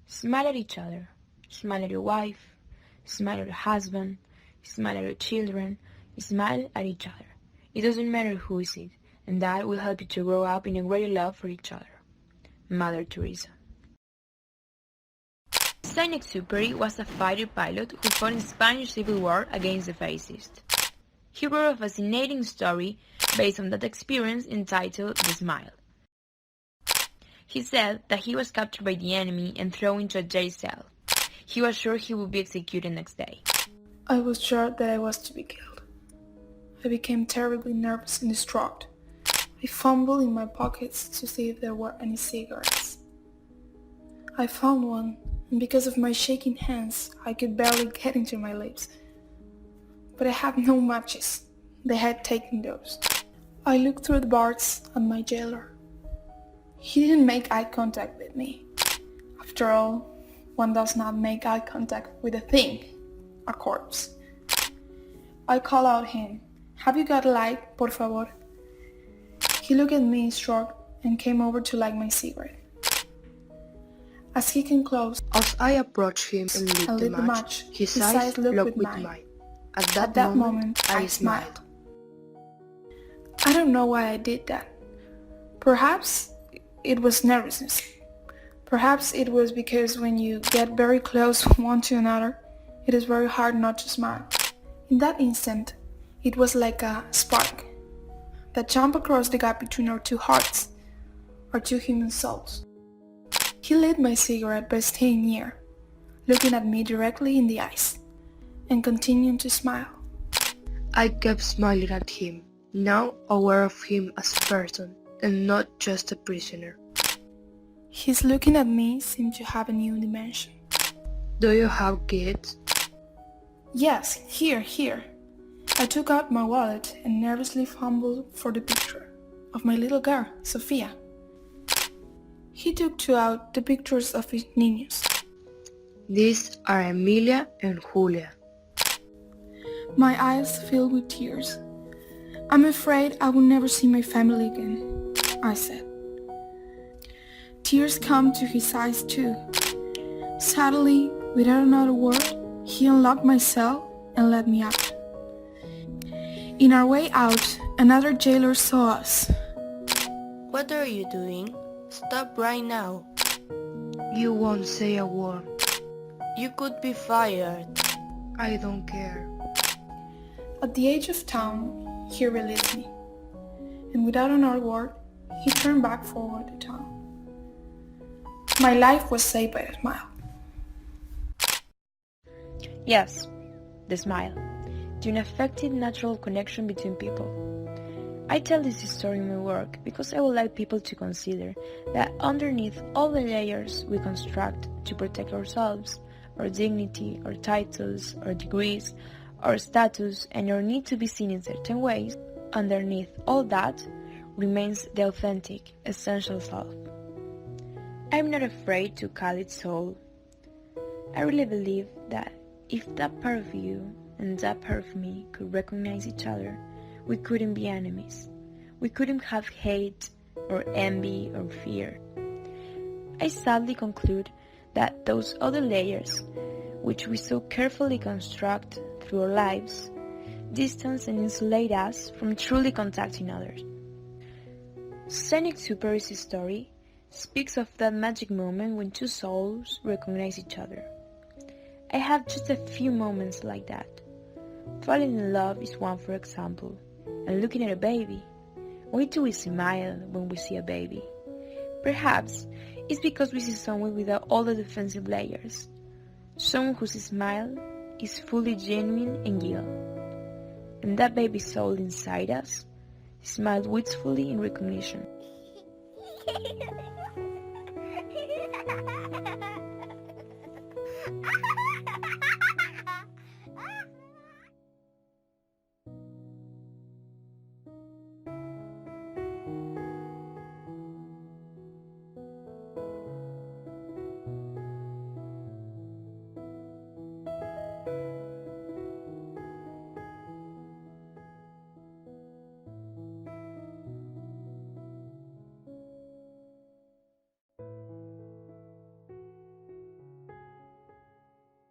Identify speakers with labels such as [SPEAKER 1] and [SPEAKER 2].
[SPEAKER 1] Smile at each other. Smile at your wife. Smile at your husband. Smile at your children. Smile at each other. It doesn't matter who is it, and that will help you to grow up in a greater love for each other. Mother Teresa. Saint-Exupéry was a fighter pilot who fought in the Spanish Civil War against the fascists. He wrote a fascinating story based on that experience entitled The Smile. He said that he was captured by the enemy and thrown into a jail cell. He was sure he would be executed next day.
[SPEAKER 2] I was sure that I was to be killed. I became terribly nervous and distraught. I fumbled in my pockets to see if there were any cigarettes. I found one, and because of my shaking hands, I could barely get into my lips. But I had no matches. They had taken those. I looked through the bars at my jailer. He didn't make eye contact with me. After all, one does not make eye contact with a thing, a corpse. I called out him, "Have you got a light, por favor?" He looked at me, shrugged, and came over to light my cigarette. As he came close,
[SPEAKER 3] as I approached him and lit the match, his eyes locked with mine. At that moment, I smiled.
[SPEAKER 2] I don't know why I did that. Perhaps it was nervousness. Perhaps it was because when you get very close one to another, it is very hard not to smile. In that instant, it was like a spark that jumped across the gap between our two hearts, our two human souls. He lit my cigarette by staying near, looking at me directly in the eyes, and continuing to smile.
[SPEAKER 3] I kept smiling at him, now aware of him as a person, and not just a prisoner.
[SPEAKER 2] His looking at me seemed to have a new dimension.
[SPEAKER 3] Do you have kids?
[SPEAKER 2] Yes, here. I took out my wallet and nervously fumbled for the picture of my little girl, Sofia. He took out the pictures of his niños.
[SPEAKER 3] These are Emilia and Julia.
[SPEAKER 2] My eyes filled with tears. I'm afraid I will never see my family again, I said. Tears come to his eyes too. Suddenly, without another word, he unlocked my cell and let me out. In our way out, another jailer saw us.
[SPEAKER 4] What are you doing? Stop right now.
[SPEAKER 3] You won't say a word.
[SPEAKER 4] You could be fired.
[SPEAKER 3] I don't care.
[SPEAKER 2] At the edge of town, he released me, and without another word, he turned back forward the town. My life was saved by a smile.
[SPEAKER 1] Yes, the smile. The unaffected natural connection between people. I tell this story in my work because I would like people to consider that underneath all the layers we construct to protect ourselves, our dignity, our titles, our degrees, our status, and our need to be seen in certain ways, underneath all that remains the authentic, essential self. I'm not afraid to call it soul. I really believe that if that part of you and that part of me could recognize each other, we couldn't be enemies. We couldn't have hate or envy or fear. I sadly conclude that those other layers, which we so carefully construct through our lives, distance and insulate us from truly contacting others. Saint-Exupéry's story speaks of that magic moment when two souls recognize each other. I have just a few moments like that. Falling in love is one, for example, and looking at a baby. Why do we smile when we see a baby? Perhaps it's because we see someone without all the defensive layers, someone whose smile is fully genuine and real, and that baby soul inside us smiled wistfully in recognition.